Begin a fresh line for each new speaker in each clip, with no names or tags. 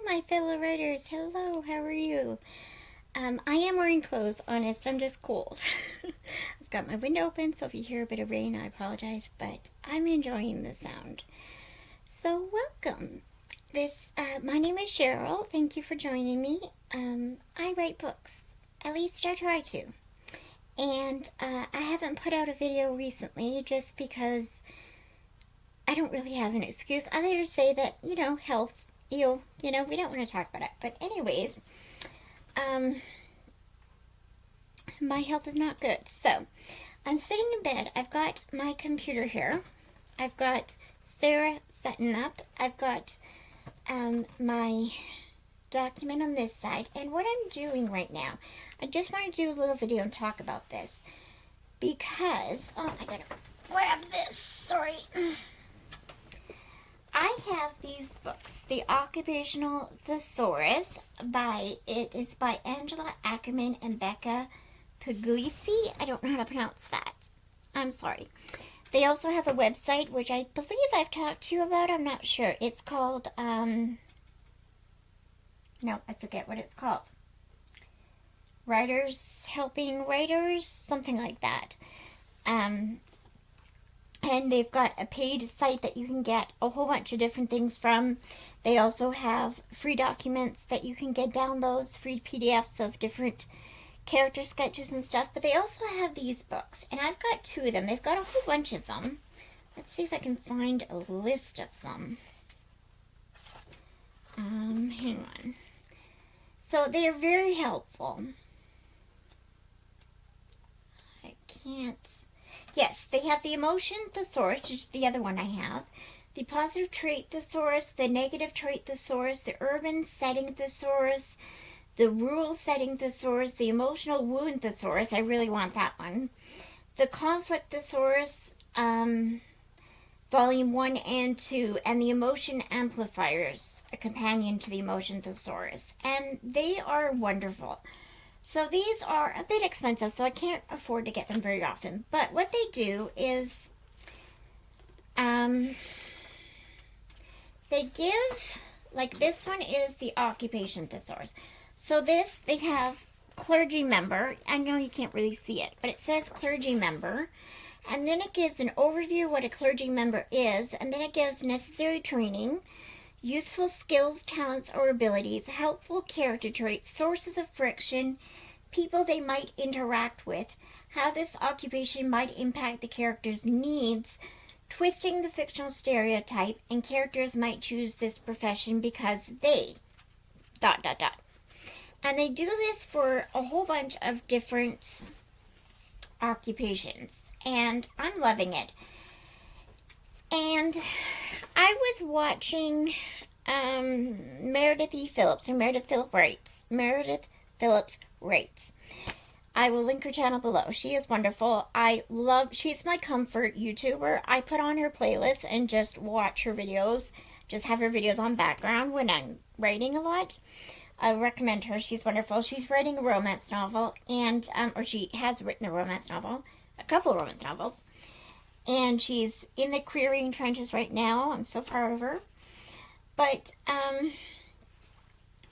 my fellow writers. Hello, how are you? I am wearing clothes, honest. I'm just cold. I've got my window open, so if you hear a bit of rain, I apologize, but I'm enjoying the sound. So, welcome. My name is Cheryl. Thank you for joining me. I write books. At least I try to. And I haven't put out a video recently just because I don't really have an excuse other to say that, health, we don't want to talk about it. But anyways, my health is not good. So I'm sitting in bed. I've got my computer here. I've got Sarah setting up. I've got my document on this side. And what I'm doing right now, I just want to do a little video and talk about this. Because, I gotta grab this. Sorry. I have these books. The Occupational Thesaurus it is by Angela Ackerman and Becca Puglisi. I don't know how to pronounce that. I'm sorry. They also have a website, which I believe I've talked to you about. I'm not sure. It's called, no, I forget what it's called. Writers Helping Writers, something like that. And they've got a paid site that you can get a whole bunch of different things from. They also have free documents that you can get downloads, free PDFs of different character sketches and stuff. But they also have these books, and I've got two of them. They've got a whole bunch of them. Let's see if I can find a list of them. Hang on. So they are very helpful. I can't... Yes, they have the Emotion Thesaurus, which is the other one I have, the Positive Trait Thesaurus, the Negative Trait Thesaurus, the Urban Setting Thesaurus, the Rural Setting Thesaurus, the Emotional Wound Thesaurus, I really want that one, the Conflict Thesaurus, Volume 1 and 2, and the Emotion Amplifiers, a companion to the Emotion Thesaurus, and they are wonderful. So these are a bit expensive, so I can't afford to get them very often. But what they do is they give, like this one is the Occupation Thesaurus. So this, they have clergy member. I know you can't really see it, but it says clergy member. And then it gives an overview of what a clergy member is. And then it gives necessary training, useful skills, talents, or abilities, helpful character traits, sources of friction, people they might interact with, how this occupation might impact the character's needs, twisting the fictional stereotype, and characters might choose this profession because they... ... And they do this for a whole bunch of different occupations, and I'm loving it. And I was watching Meredith Phillips writes. I will link her channel below. She is wonderful. She's my comfort YouTuber. I put on her playlist and just watch her videos. Just have her videos on background when I'm writing a lot. I recommend her. She's wonderful. She's writing a romance novel, and or she has written a romance novel, a couple of romance novels. And she's in the querying trenches right now. I'm so proud of her. But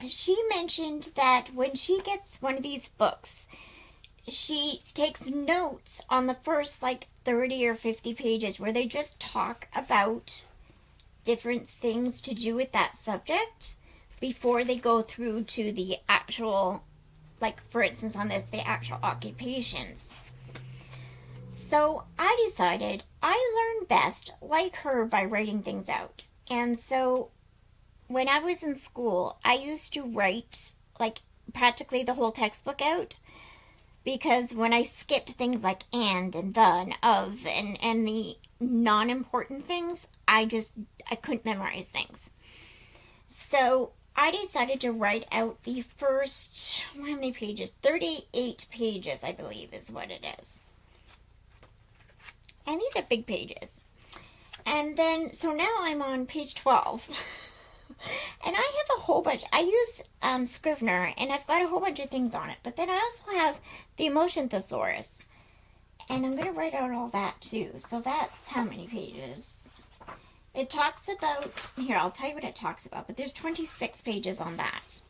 she mentioned that when she gets one of these books, she takes notes on the first 30 or 50 pages where they just talk about different things to do with that subject before they go through to the actual, for instance on this, the actual occupations. So I decided I learn best, like her, by writing things out. And so when I was in school, I used to write practically the whole textbook out, because when I skipped things like and the and of and the non-important things, I couldn't memorize things. So I decided to write out the first, how many pages? 38 pages, I believe, is what it is. And these are big pages. And then, so now I'm on page 12. And I have a whole bunch. I use Scrivener, and I've got a whole bunch of things on it. But then I also have the Emotion Thesaurus. And I'm going to write out all that too. So that's how many pages? It talks about, here, I'll tell you what it talks about, but there's 26 pages on that.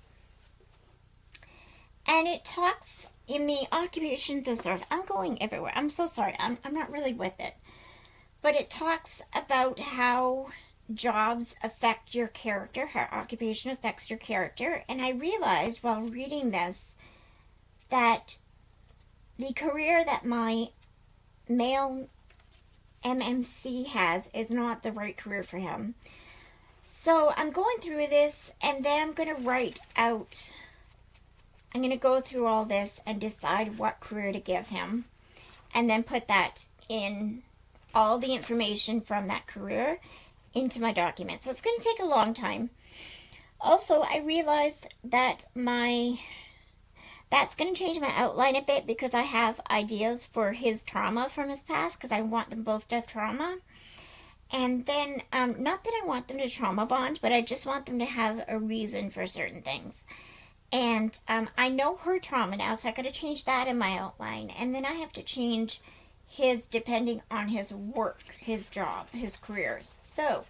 And it talks in the occupation thesaurus. I'm going everywhere. I'm so sorry. I'm not really with it. But it talks about how jobs affect your character, how occupation affects your character. And I realized while reading this that the career that my male MMC has is not the right career for him. So I'm going through this, and then I'm going to write out, I'm going to go through all this and decide what career to give him, and then put that in, all the information from that career into my document. So it's going to take a long time. Also, I realized that that's going to change my outline a bit because I have ideas for his trauma from his past, because I want them both to have trauma. And then, not that I want them to trauma bond, but I just want them to have a reason for certain things. And I know her trauma now, so I got to change that in my outline. And then I have to change his depending on his work, his job, his careers. So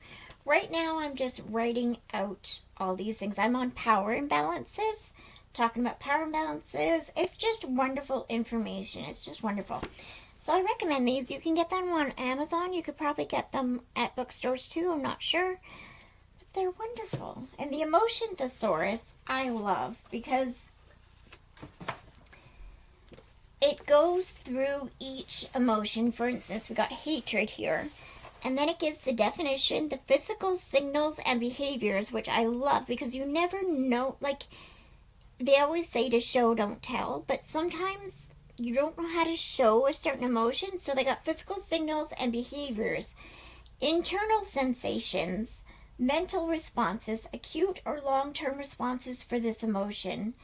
right now I'm just writing out all these things. I'm on power imbalances, talking about power imbalances. It's just wonderful information. It's just wonderful. So I recommend these. You can get them on Amazon. You could probably get them at bookstores too. I'm not sure. But they're wonderful. And the emotion thesaurus I love because it goes through each emotion. For instance, we got hatred here. And then it gives the definition, the physical signals and behaviors, which I love because you never know. Like, they always say to show, don't tell. But sometimes you don't know how to show a certain emotion. So they got physical signals and behaviors, internal sensations, mental responses, acute or long-term responses for this emotion,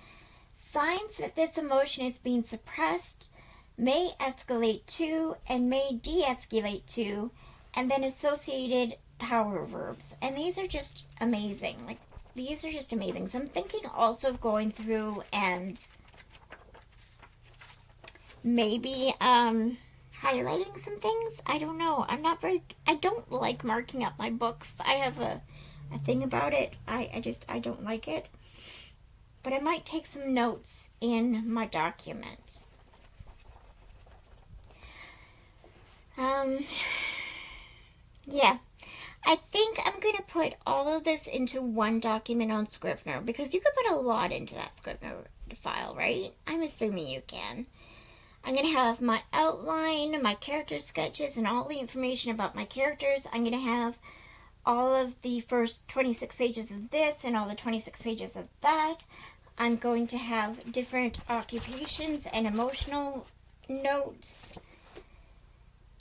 signs that this emotion is being suppressed, may escalate to, and may de-escalate to, and then associated power verbs. And these are just amazing. Like, these are just amazing. So I'm thinking also of going through and maybe highlighting some things. I don't know. I don't like marking up my books. I have a thing about it. I don't like it. But I might take some notes in my document. Yeah. I think I'm going to put all of this into one document on Scrivener, because you could put a lot into that Scrivener file, right? I'm assuming you can. I'm going to have my outline, my character sketches, and all the information about my characters. I'm going to have all of the first 26 pages of this and all the 26 pages of that. I'm going to have different occupations and emotional notes.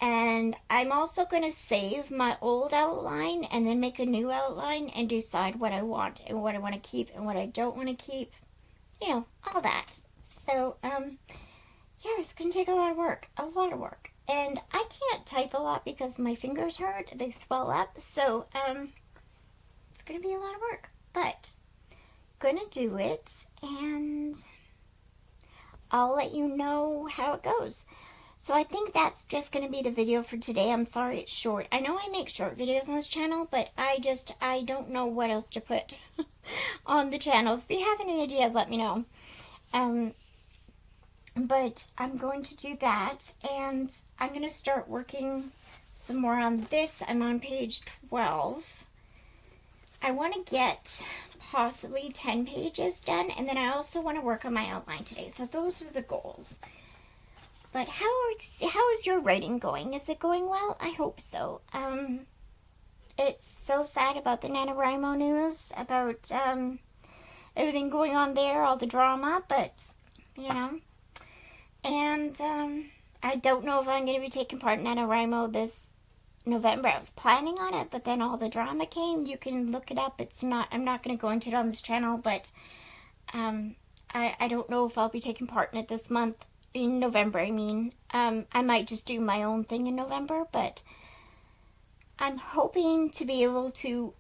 And I'm also going to save my old outline and then make a new outline and decide what I want and what I want to keep and what I don't want to keep. You know, all that. So, yeah, it's going to take a lot of work. And I can't type a lot because my fingers hurt. They swell up. So, it's going to be a lot of work. But, going to do it, and I'll let you know how it goes. So I think that's just going to be the video for today. I'm sorry it's short. I know I make short videos on this channel, but I don't know what else to put on the channel. So if you have any ideas, let me know. But I'm going to do that, and I'm going to start working some more on this. I'm on page 12. I want to get possibly 10 pages done, and then I also want to work on my outline today. So those are the goals. But how is your writing going? Is it going well? I hope so. It's so sad about the NaNoWriMo news, about everything going on there, all the drama, but, you know. And I don't know if I'm going to be taking part in NaNoWriMo this November. I was planning on it, but then all the drama came. You can look it up. I'm not going to go into it on this channel, but I don't know if I'll be taking part in it this month. In November, I mean. I might just do my own thing in November, but I'm hoping to be able to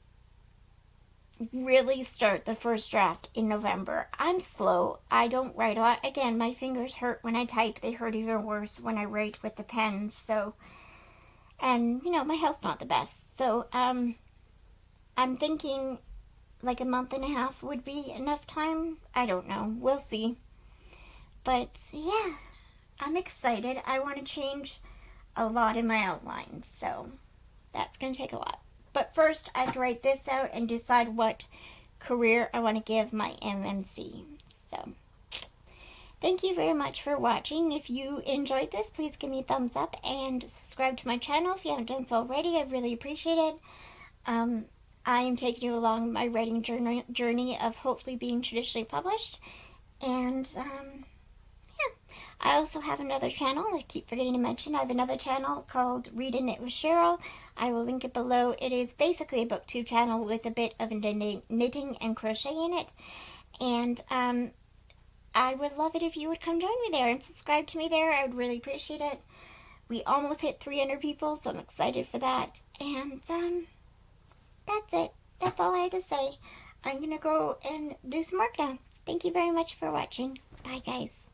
really start the first draft in November. I'm slow. I don't write a lot. Again, my fingers hurt when I type. They hurt even worse when I write with the pen. So, And, you know, my health's not the best. So, I'm thinking like a month and a half would be enough time. I don't know. We'll see. But, yeah, I'm excited. I want to change a lot in my outlines. So, that's going to take a lot. But first, I have to write this out and decide what career I want to give my MMC. So, thank you very much for watching. If you enjoyed this, please give me a thumbs up and subscribe to my channel if you haven't done so already. I'd really appreciate it. I am taking you along my writing journey of hopefully being traditionally published. And, yeah. I also have another channel I keep forgetting to mention. I have another channel called Read and Knit with Cheryl. I will link it below. It is basically a booktube channel with a bit of knitting and crochet in it. And, I would love it if you would come join me there and subscribe to me there. I would really appreciate it. We almost hit 300 people, so I'm excited for that. And, that's it. That's all I had to say. I'm going to go and do some work now. Thank you very much for watching. Bye, guys.